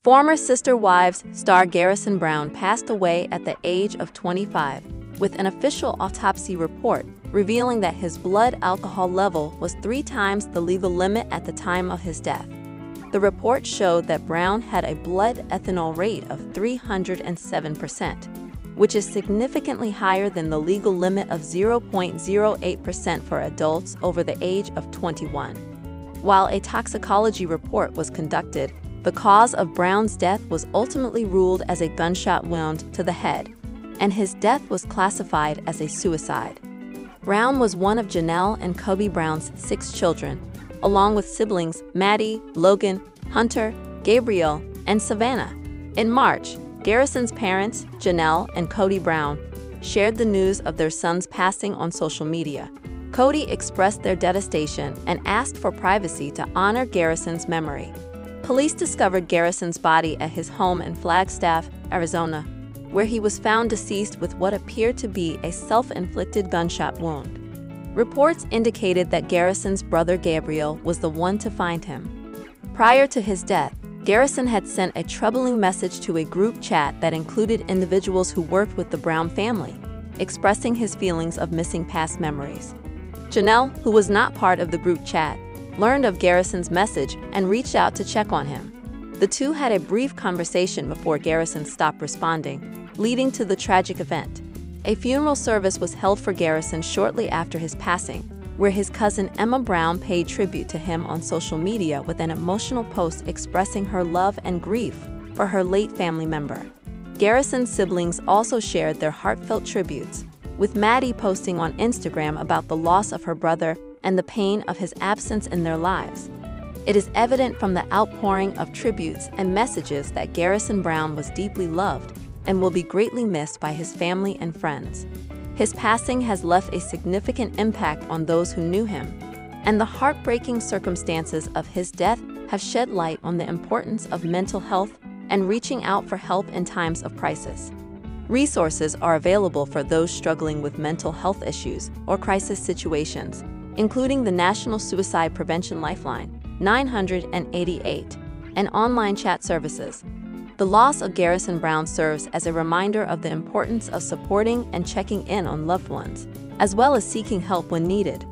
Former Sister Wives star Garrison Brown passed away at the age of 25, with an official autopsy report revealing that his blood alcohol level was 3 times the legal limit at the time of his death. The report showed that Brown had a blood ethanol rate of 307%, which is significantly higher than the legal limit of 0.08% for adults over the age of 21. While a toxicology report was conducted, the cause of Brown's death was ultimately ruled as a gunshot wound to the head, and his death was classified as a suicide. Brown was one of Janelle and Kobe Brown's 6 children, along with siblings Maddie, Logan, Hunter, Gabriel, and Savannah. In March, Garrison's parents, Janelle and Cody Brown, shared the news of their son's passing on social media. Cody expressed their devastation and asked for privacy to honor Garrison's memory. Police discovered Garrison's body at his home in Flagstaff, Arizona, where he was found deceased with what appeared to be a self-inflicted gunshot wound. Reports indicated that Garrison's brother Gabriel was the one to find him. Prior to his death, Garrison had sent a troubling message to a group chat that included individuals who worked with the Brown family, expressing his feelings of missing past memories. Janelle, who was not part of the group chat, learned of Garrison's message and reached out to check on him. The two had a brief conversation before Garrison stopped responding, leading to the tragic event. A funeral service was held for Garrison shortly after his passing, where his cousin Emma Brown paid tribute to him on social media with an emotional post expressing her love and grief for her late family member. Garrison's siblings also shared their heartfelt tributes, with Maddie posting on Instagram about the loss of her brother and the pain of his absence in their lives. It is evident from the outpouring of tributes and messages that Garrison Brown was deeply loved and will be greatly missed by his family and friends. His passing has left a significant impact on those who knew him, and the heartbreaking circumstances of his death have shed light on the importance of mental health and reaching out for help in times of crisis. Resources are available for those struggling with mental health issues or crisis situations, including the National Suicide Prevention Lifeline, 988, and online chat services. The loss of Garrison Brown serves as a reminder of the importance of supporting and checking in on loved ones, as well as seeking help when needed.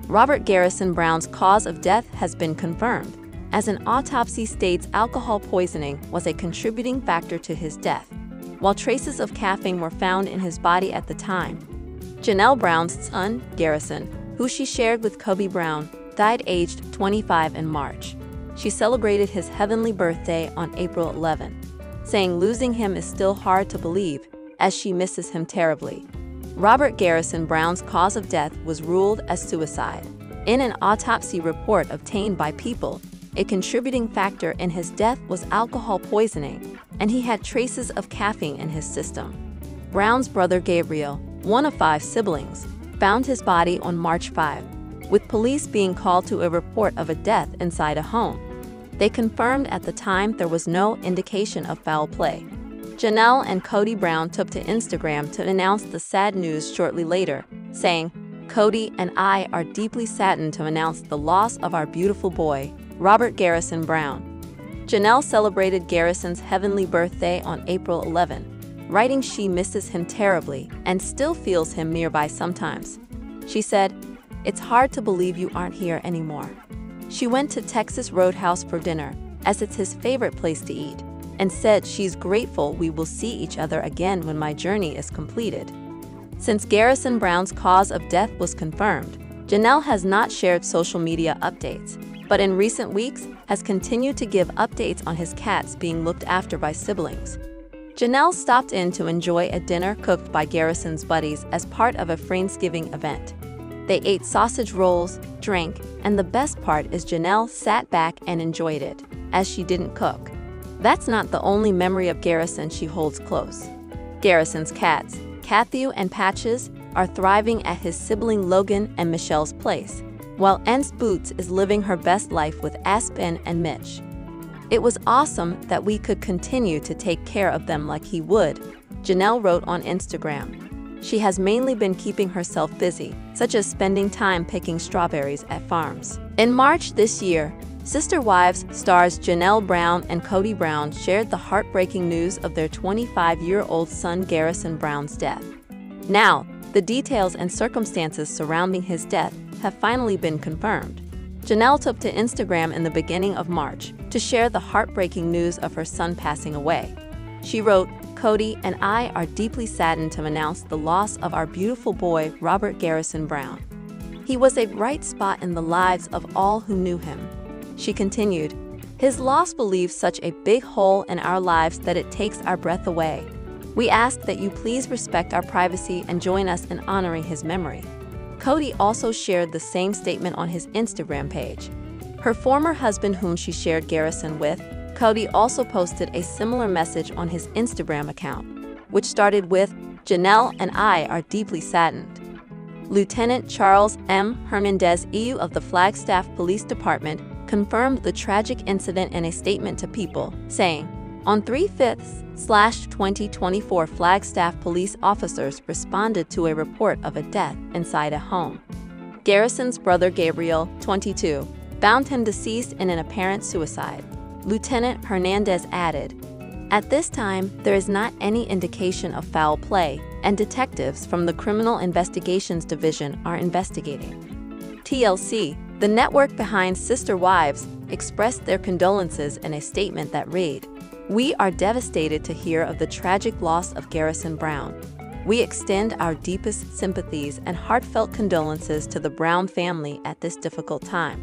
Robert Garrison Brown's cause of death has been confirmed, as an autopsy states alcohol poisoning was a contributing factor to his death, while traces of caffeine were found in his body at the time. Janelle Brown's son, Garrison, who she shared with Kobe Brown, died aged 25 in March. She celebrated his heavenly birthday on April 11, saying losing him is still hard to believe, as she misses him terribly. Robert Garrison Brown's cause of death was ruled as suicide. In an autopsy report obtained by People, a contributing factor in his death was alcohol poisoning, and he had traces of caffeine in his system. Brown's brother Gabriel, one of 5 siblings, found his body on March 5, with police being called to a report of a death inside a home. They confirmed at the time there was no indication of foul play. Janelle and Cody Brown took to Instagram to announce the sad news shortly later, saying, "Cody and I are deeply saddened to announce the loss of our beautiful boy, Robert Garrison Brown." Janelle celebrated Garrison's heavenly birthday on April 11, writing she misses him terribly and still feels him nearby sometimes. She said, "It's hard to believe you aren't here anymore." She went to Texas Roadhouse for dinner, as it's his favorite place to eat, and said she's grateful we will see each other again when my journey is completed. Since Garrison Brown's cause of death was confirmed, Janelle has not shared social media updates, but in recent weeks has continued to give updates on his cats being looked after by siblings. Janelle stopped in to enjoy a dinner cooked by Garrison's buddies as part of a Friendsgiving event. They ate sausage rolls, drank, and the best part is Janelle sat back and enjoyed it, as she didn't cook. That's not the only memory of Garrison she holds close. Garrison's cats, Cathy and Patches, are thriving at his sibling Logan and Michelle's place, while Ence Boots is living her best life with Aspen and Mitch. "It was awesome that we could continue to take care of them like he would," Janelle wrote on Instagram. She has mainly been keeping herself busy, such as spending time picking strawberries at farms. In March this year, Sister Wives stars Janelle Brown and Kody Brown shared the heartbreaking news of their 25-year-old son Garrison Brown's death. Now, the details and circumstances surrounding his death have finally been confirmed. Janelle took to Instagram in the beginning of March to share the heartbreaking news of her son passing away. She wrote, "Kody and I are deeply saddened to announce the loss of our beautiful boy, Robert Garrison Brown. He was a bright spot in the lives of all who knew him." She continued, "His loss will leave such a big hole in our lives that it takes our breath away. We ask that you please respect our privacy and join us in honoring his memory." Kody also shared the same statement on his Instagram page. Her former husband, whom she shared Garrison with, Kody also posted a similar message on his Instagram account, which started with, "Janelle and I are deeply saddened." Lieutenant Charles M. Hernandez, EU of the Flagstaff Police Department, confirmed the tragic incident in a statement to People, saying, "On 3/5/2024, Flagstaff police officers responded to a report of a death inside a home. Garrison's brother Gabriel, 22, found him deceased in an apparent suicide." Lieutenant Hernandez added, "At this time, there is not any indication of foul play, and detectives from the Criminal Investigations Division are investigating." TLC, the network behind Sister Wives, expressed their condolences in a statement that read, "We are devastated to hear of the tragic loss of Garrison Brown. We extend our deepest sympathies and heartfelt condolences to the Brown family at this difficult time."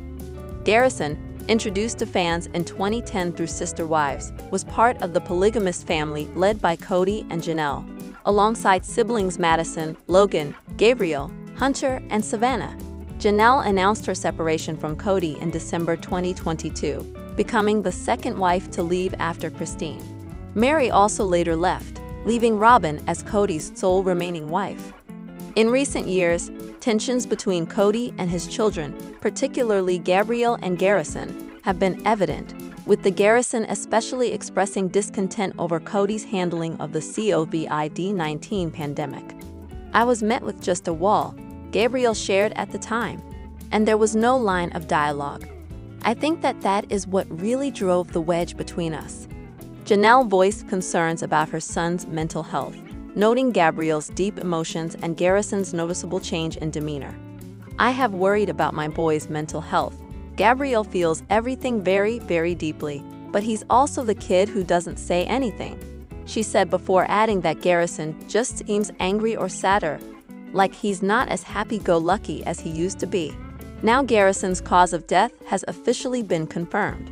Garrison, introduced to fans in 2010 through Sister Wives, was part of the polygamous family led by Kody and Janelle, alongside siblings Madison, Logan, Gabriel, Hunter, and Savannah. Janelle announced her separation from Kody in December 2022, becoming the second wife to leave after Christine. Mary also later left, leaving Robin as Kody's sole remaining wife. In recent years, tensions between Kody and his children, particularly Gabriel and Garrison, have been evident, with the Garrison especially expressing discontent over Kody's handling of the COVID-19 pandemic. "I was met with just a wall," Gabriel shared at the time, "and there was no line of dialogue. I think that is what really drove the wedge between us." Janelle voiced concerns about her son's mental health, noting Gabriel's deep emotions and Garrison's noticeable change in demeanor. "I have worried about my boy's mental health. Gabriel feels everything very, very deeply, but he's also the kid who doesn't say anything," she said, before adding that Garrison just seems angry or sadder, like he's not as happy-go-lucky as he used to be. Now Garrison's cause of death has officially been confirmed.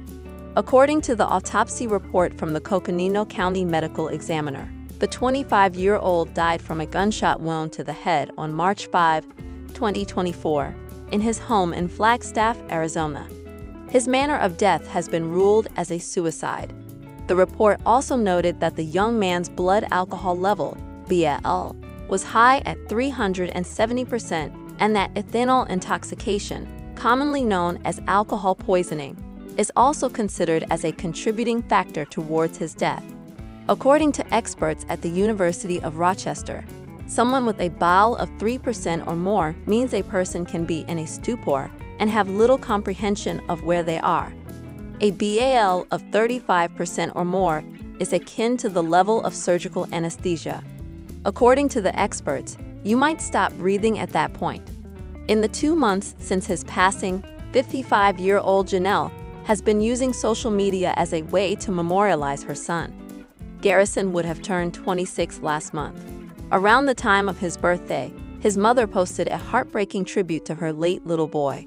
According to the autopsy report from the Coconino County Medical Examiner, the 25-year-old died from a gunshot wound to the head on March 5, 2024, in his home in Flagstaff, Arizona. His manner of death has been ruled as a suicide. The report also noted that the young man's blood alcohol level, BAL, was high at 370%, and that ethanol intoxication, commonly known as alcohol poisoning, is also considered as a contributing factor towards his death. According to experts at the University of Rochester, someone with a BAL of 3% or more means a person can be in a stupor and have little comprehension of where they are. A BAL of 35% or more is akin to the level of surgical anesthesia. According to the experts, you might stop breathing at that point. In the 2 months since his passing, 55-year-old Janelle has been using social media as a way to memorialize her son. Garrison would have turned 26 last month. Around the time of his birthday, his mother posted a heartbreaking tribute to her late little boy.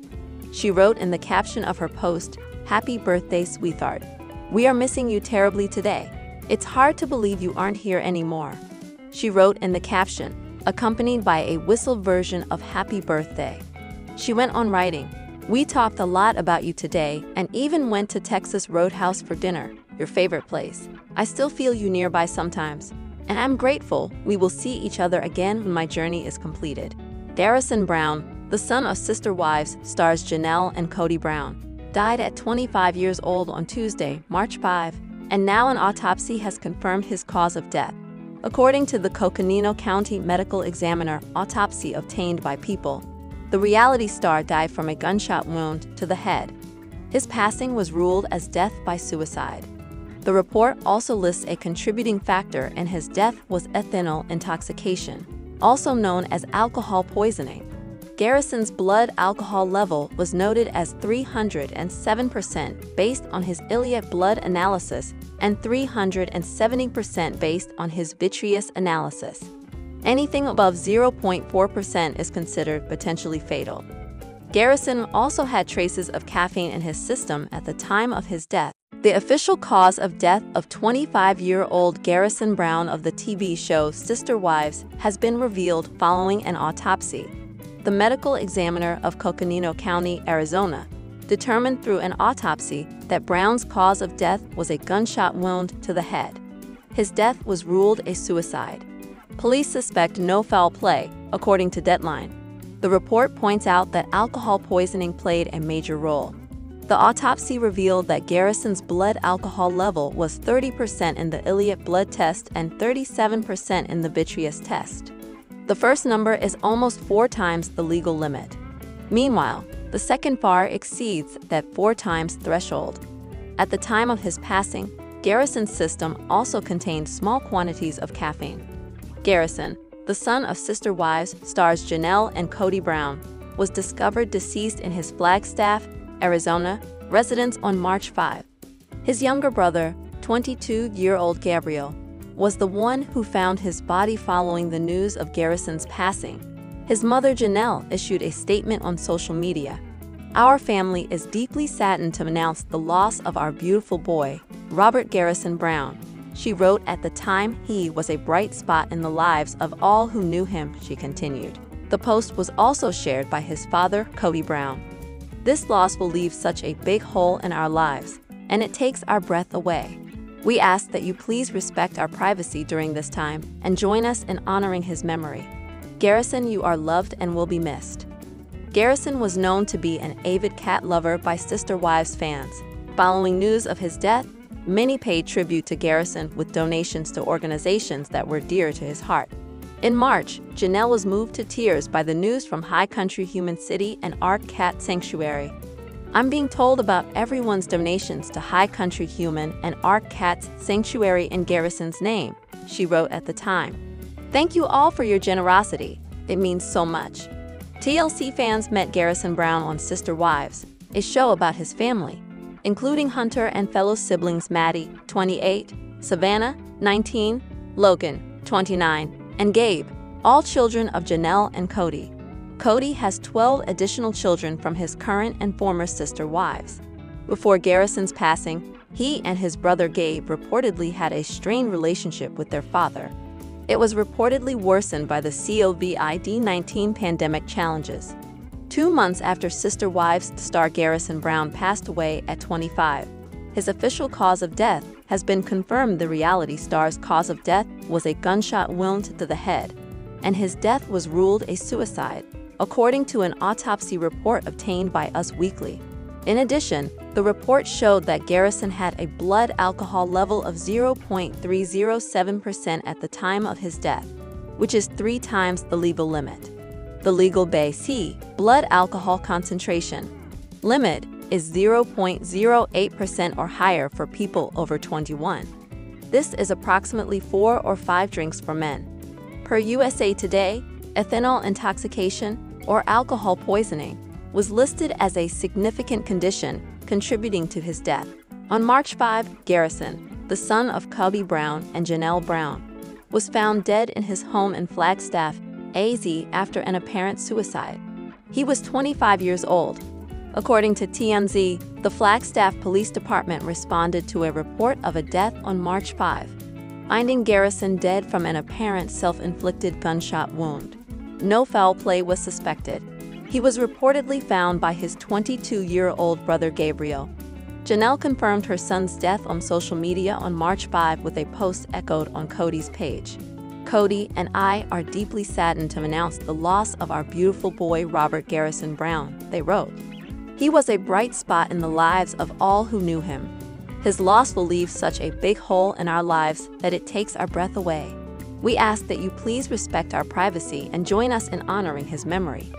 She wrote in the caption of her post, "Happy birthday, sweetheart. We are missing you terribly today. It's hard to believe you aren't here anymore," she wrote in the caption, accompanied by a whistled version of "Happy Birthday." She went on writing, "We talked a lot about you today and even went to Texas Roadhouse for dinner, your favorite place. I still feel you nearby sometimes, and I'm grateful we will see each other again when my journey is completed." Garrison Brown, the son of Sister Wives stars Janelle and Kody Brown, died at 25 years old on Tuesday, March 5, and now an autopsy has confirmed his cause of death. According to the Coconino County Medical Examiner autopsy obtained by People, the reality star died from a gunshot wound to the head. His passing was ruled as death by suicide. The report also lists a contributing factor in his death was ethanol intoxication, also known as alcohol poisoning. Garrison's blood alcohol level was noted as 307% based on his ileal blood analysis and 370% based on his vitreous analysis. Anything above 0.4% is considered potentially fatal. Garrison also had traces of caffeine in his system at the time of his death. The official cause of death of 25-year-old Garrison Brown of the TV show Sister Wives has been revealed following an autopsy. The medical examiner of Coconino County, Arizona, determined through an autopsy that Brown's cause of death was a gunshot wound to the head. His death was ruled a suicide. Police suspect no foul play, according to Deadline. The report points out that alcohol poisoning played a major role. The autopsy revealed that Garrison's blood alcohol level was 30% in the ileal blood test and 37% in the vitreous test. The first number is almost 4 times the legal limit. Meanwhile, the second far exceeds that 4 times threshold. At the time of his passing, Garrison's system also contained small quantities of caffeine. Garrison, the son of Sister Wives stars Janelle and Cody Brown, was discovered deceased in his Flagstaff, Arizona, residence on March 5. His younger brother, 22-year-old Gabriel, was the one who found his body following the news of Garrison's passing. His mother, Janelle, issued a statement on social media. "Our family is deeply saddened to announce the loss of our beautiful boy, Robert Garrison Brown," she wrote. At the time, he was a bright spot in the lives of all who knew him, she continued. The post was also shared by his father, Cody Brown. "This loss will leave such a big hole in our lives, and it takes our breath away. We ask that you please respect our privacy during this time and join us in honoring his memory. Garrison, you are loved and will be missed." Garrison was known to be an avid cat lover by Sister Wives fans. Following news of his death, many paid tribute to Garrison with donations to organizations that were dear to his heart. In March, Janelle was moved to tears by the news from High Country Human City and Ark Cat Sanctuary. "I'm being told about everyone's donations to High Country Human and Ark Cat Sanctuary in Garrison's name," she wrote at the time. "Thank you all for your generosity. It means so much." TLC fans met Garrison Brown on Sister Wives, a show about his family, including Hunter and fellow siblings Maddie, 28, Savannah, 19, Logan, 29, and Gabe, all children of Janelle and Cody. Cody has 12 additional children from his current and former Sister Wives. Before Garrison's passing, he and his brother Gabe reportedly had a strained relationship with their father. It was reportedly worsened by the COVID-19 pandemic challenges. 2 months after Sister Wives star Garrison Brown passed away at 25, his official cause of death has been confirmed. The reality star's cause of death was a gunshot wound to the head, and his death was ruled a suicide, according to an autopsy report obtained by Us Weekly. In addition, the report showed that Garrison had a blood alcohol level of 0.307% at the time of his death, which is 3 times the legal limit. The legal BAC blood alcohol concentration limit is 0.08% or higher for people over 21. This is approximately 4 or 5 drinks for men. Per USA Today, ethanol intoxication, or alcohol poisoning, was listed as a significant condition contributing to his death. On March 5, Garrison, the son of Cody Brown and Janelle Brown, was found dead in his home in Flagstaff, AZ, after an apparent suicide. He was 25 years old. According to TMZ, the Flagstaff Police Department responded to a report of a death on March 5, finding Garrison dead from an apparent self-inflicted gunshot wound. No foul play was suspected. He was reportedly found by his 22-year-old brother Gabriel. Janelle confirmed her son's death on social media on March 5 with a post echoed on Cody's page. "Cody and I are deeply saddened to announce the loss of our beautiful boy Robert Garrison Brown," they wrote. "He was a bright spot in the lives of all who knew him. His loss will leave such a big hole in our lives that it takes our breath away. We ask that you please respect our privacy and join us in honoring his memory."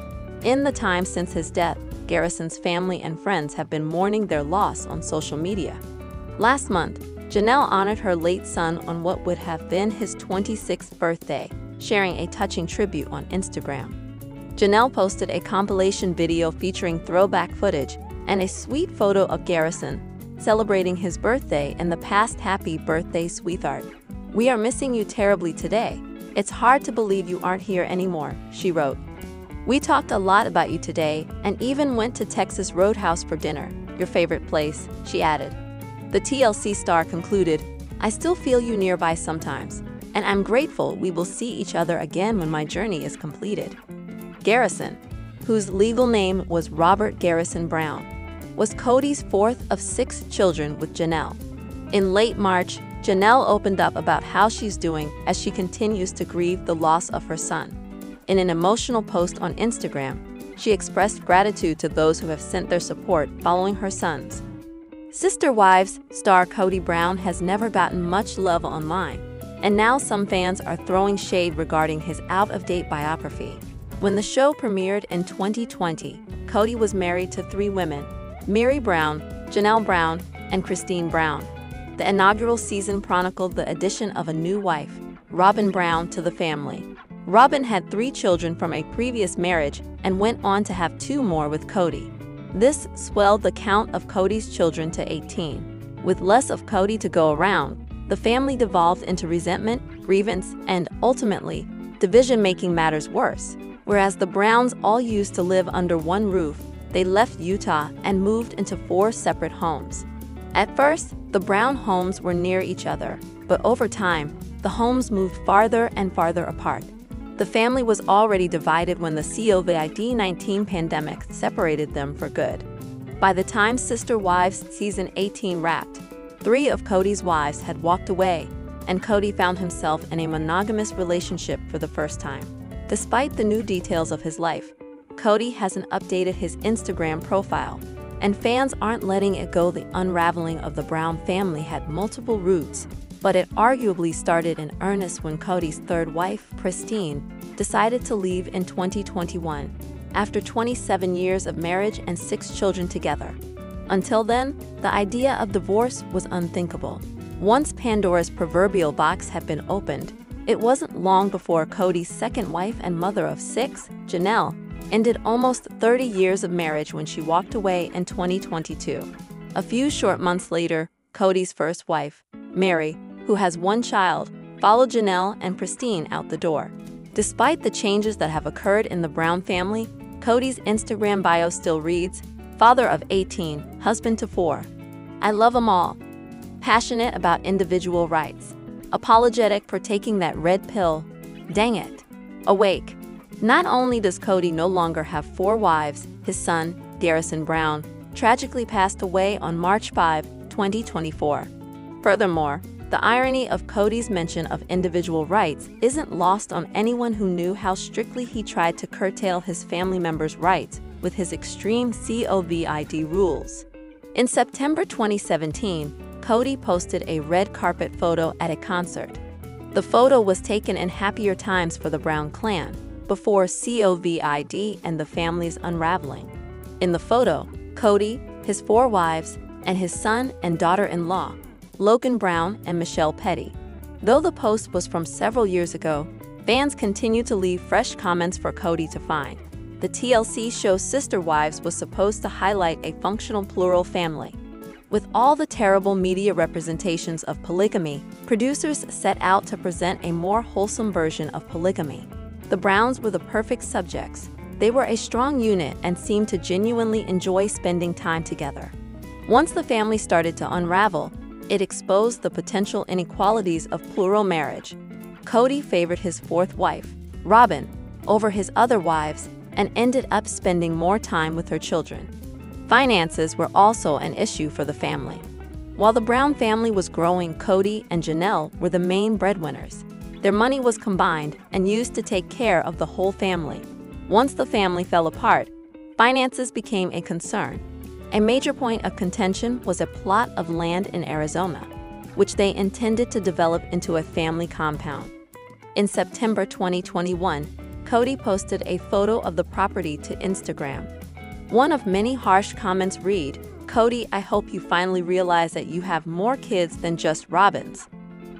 In the time since his death, Garrison's family and friends have been mourning their loss on social media. Last month, Janelle honored her late son on what would have been his 26th birthday, sharing a touching tribute on Instagram. Janelle posted a compilation video featuring throwback footage and a sweet photo of Garrison, celebrating his birthday and the past happy birthday, sweetheart. "We are missing you terribly today. It's hard to believe you aren't here anymore," she wrote. "We talked a lot about you today and even went to Texas Roadhouse for dinner, your favorite place," she added. The TLC star concluded, "I still feel you nearby sometimes, and I'm grateful we will see each other again when my journey is completed." Garrison, whose legal name was Robert Garrison Brown, was Cody's fourth of 6 children with Janelle. In late March, Janelle opened up about how she's doing as she continues to grieve the loss of her son. In an emotional post on Instagram, she expressed gratitude to those who have sent their support following her son's. Sister Wives star Kody Brown has never gotten much love online, and now some fans are throwing shade regarding his out-of-date biography. When the show premiered in 2020, Kody was married to 3 women: Mary Brown, Janelle Brown, and Christine Brown. The inaugural season chronicled the addition of a new wife, Robyn Brown, to the family. Robyn had 3 children from a previous marriage and went on to have 2 more with Kody. This swelled the count of Cody's children to 18. With less of Kody to go around, the family devolved into resentment, grievance, and, ultimately, division, making matters worse. Whereas the Browns all used to live under one roof, they left Utah and moved into 4 separate homes. At first, the Brown homes were near each other, but over time, the homes moved farther and farther apart. The family was already divided when the COVID-19 pandemic separated them for good. By the time Sister Wives season 18 wrapped, 3 of Cody's wives had walked away, and Kody found himself in a monogamous relationship for the first time. Despite the new details of his life, Kody hasn't updated his Instagram profile, and fans aren't letting it go. The unraveling of the Brown family had multiple roots, but it arguably started in earnest when Cody's 3rd wife, Christine, decided to leave in 2021, after 27 years of marriage and 6 children together. Until then, the idea of divorce was unthinkable. Once Pandora's proverbial box had been opened, it wasn't long before Cody's 2nd wife and mother of 6, Janelle, ended almost 30 years of marriage when she walked away in 2022. A few short months later, Cody's 1st wife, Mary, who has 1 child, followed Janelle and Christine out the door. Despite the changes that have occurred in the Brown family, Cody's Instagram bio still reads, "Father of 18, husband to 4. I love them all. Passionate about individual rights. Apologetic for taking that red pill. Dang it. Awake." Not only does Kody no longer have 4 wives, his son, Garrison Brown, tragically passed away on March 5, 2024. Furthermore, the irony of Cody's mention of individual rights isn't lost on anyone who knew how strictly he tried to curtail his family members' rights with his extreme COVID rules. In September 2017, Kody posted a red carpet photo at a concert. The photo was taken in happier times for the Brown clan, before COVID and the family's unraveling. In the photo, Kody, his 4 wives, and his son and daughter-in-law, Logan Brown and Michelle Petty. Though the post was from several years ago, fans continue to leave fresh comments for Kody to find. The TLC show Sister Wives was supposed to highlight a functional plural family. With all the terrible media representations of polygamy, producers set out to present a more wholesome version of polygamy. The Browns were the perfect subjects. They were a strong unit and seemed to genuinely enjoy spending time together. Once the family started to unravel, it exposed the potential inequalities of plural marriage. Kody favored his 4th wife, Robyn, over his other wives and ended up spending more time with her children. Finances were also an issue for the family. While the Brown family was growing, Kody and Janelle were the main breadwinners. Their money was combined and used to take care of the whole family. Once the family fell apart, finances became a concern. A major point of contention was a plot of land in Arizona, which they intended to develop into a family compound. In September 2021, Kody posted a photo of the property to Instagram. One of many harsh comments read, "Cody, I hope you finally realize that you have more kids than just Robin's."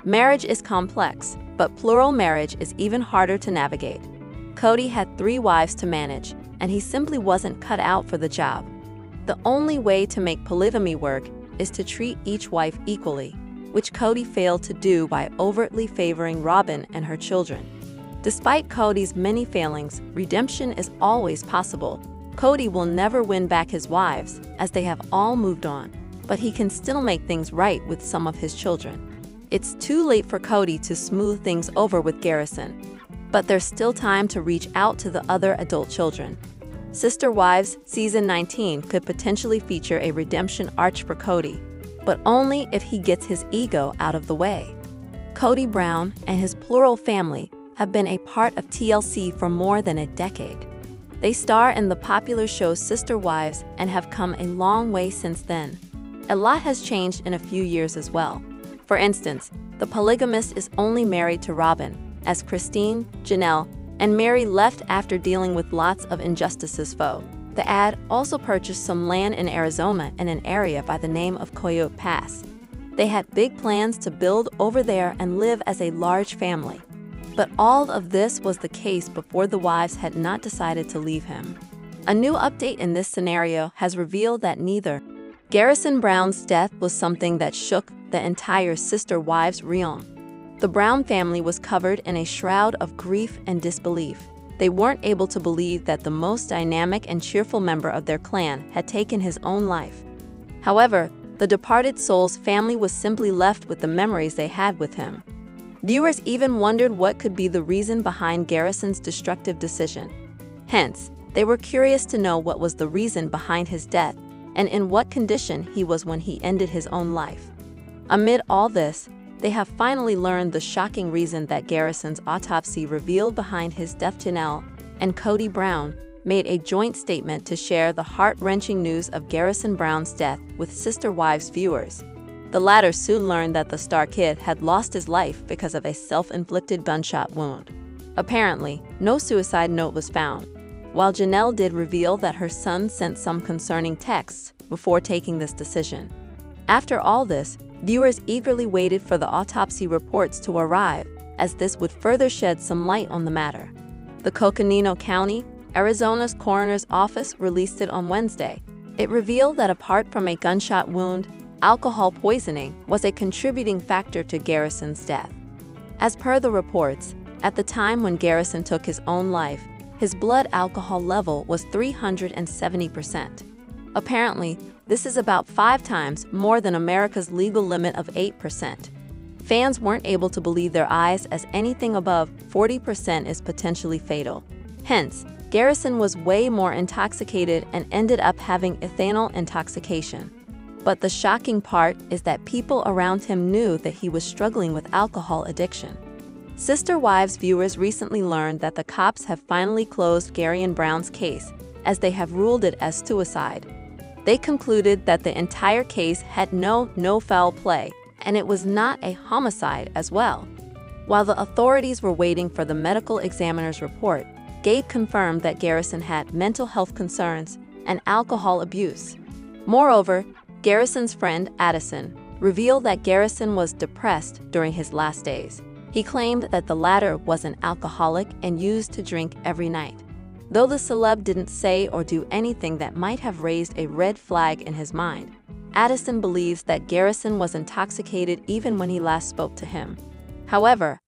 Marriage is complex, but plural marriage is even harder to navigate. Cody had 3 wives to manage, and he simply wasn't cut out for the job. The only way to make polygamy work is to treat each wife equally, which Cody failed to do by overtly favoring Robin and her children. Despite Cody's many failings, redemption is always possible. Cody will never win back his wives, as they have all moved on, but he can still make things right with some of his children. It's too late for Cody to smooth things over with Garrison, but there's still time to reach out to the other adult children. Sister Wives Season 19 could potentially feature a redemption arc for Cody, but only if he gets his ego out of the way. Cody Brown and his plural family have been a part of TLC for more than a decade. They star in the popular show Sister Wives and have come a long way since then. A lot has changed in a few years as well. For instance, the polygamist is only married to Robin, as Christine, Janelle, and Mary left after dealing with lots of injustices. The ad also purchased some land in Arizona in an area by the name of Coyote Pass. They had big plans to build over there and live as a large family. But all of this was the case before the wives had not decided to leave him. A new update in this scenario has revealed that neither Garrison Brown's death was something that shook the entire Sister Wives realm. The Brown family was covered in a shroud of grief and disbelief. They weren't able to believe that the most dynamic and cheerful member of their clan had taken his own life. However, the departed soul's family was simply left with the memories they had with him. Viewers even wondered what could be the reason behind Garrison's destructive decision. Hence, they were curious to know what was the reason behind his death and in what condition he was when he ended his own life. Amid all this, they have finally learned the shocking reason that Garrison's autopsy revealed behind his death. Janelle and Cody Brown made a joint statement to share the heart-wrenching news of Garrison Brown's death with Sister Wives viewers. The latter soon learned that the star kid had lost his life because of a self-inflicted gunshot wound. Apparently, no suicide note was found, while Janelle did reveal that her son sent some concerning texts before taking this decision. After all this, viewers eagerly waited for the autopsy reports to arrive, as this would further shed some light on the matter. The Coconino County, Arizona's coroner's office released it on Wednesday. It revealed that apart from a gunshot wound, alcohol poisoning was a contributing factor to Garrison's death. As per the reports, at the time when Garrison took his own life, his blood alcohol level was 370%. Apparently, this is about 5 times more than America's legal limit of 8%. Fans weren't able to believe their eyes, as anything above 40% is potentially fatal. Hence, Garrison was way more intoxicated and ended up having ethanol intoxication. But the shocking part is that people around him knew that he was struggling with alcohol addiction. Sister Wives viewers recently learned that the cops have finally closed Garrison Brown's case, as they have ruled it as suicide. They concluded that the entire case had no foul play, and it was not a homicide as well. While the authorities were waiting for the medical examiner's report, Gabe confirmed that Garrison had mental health concerns and alcohol abuse. Moreover, Garrison's friend Addison revealed that Garrison was depressed during his last days. He claimed that the latter was an alcoholic and used to drink every night. Though the celeb didn't say or do anything that might have raised a red flag in his mind, Addison believes that Garrison was intoxicated even when he last spoke to him. However,